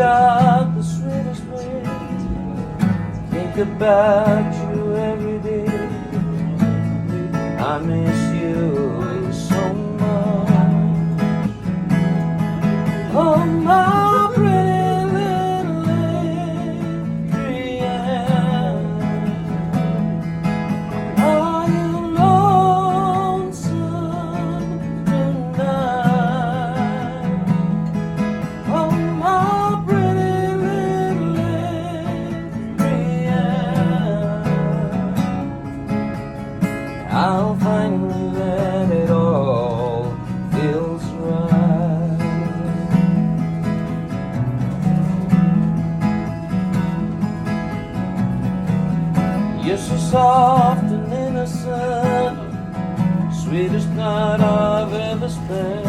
got the sweetest ways. Think about you every day. I miss you so much. Oh, my pretty little Adrian. Are you lonesome tonight? Oh, my pretty little Adrian. I'll finally let it all feels right. You're so soft and innocent, sweetest night I've ever spent.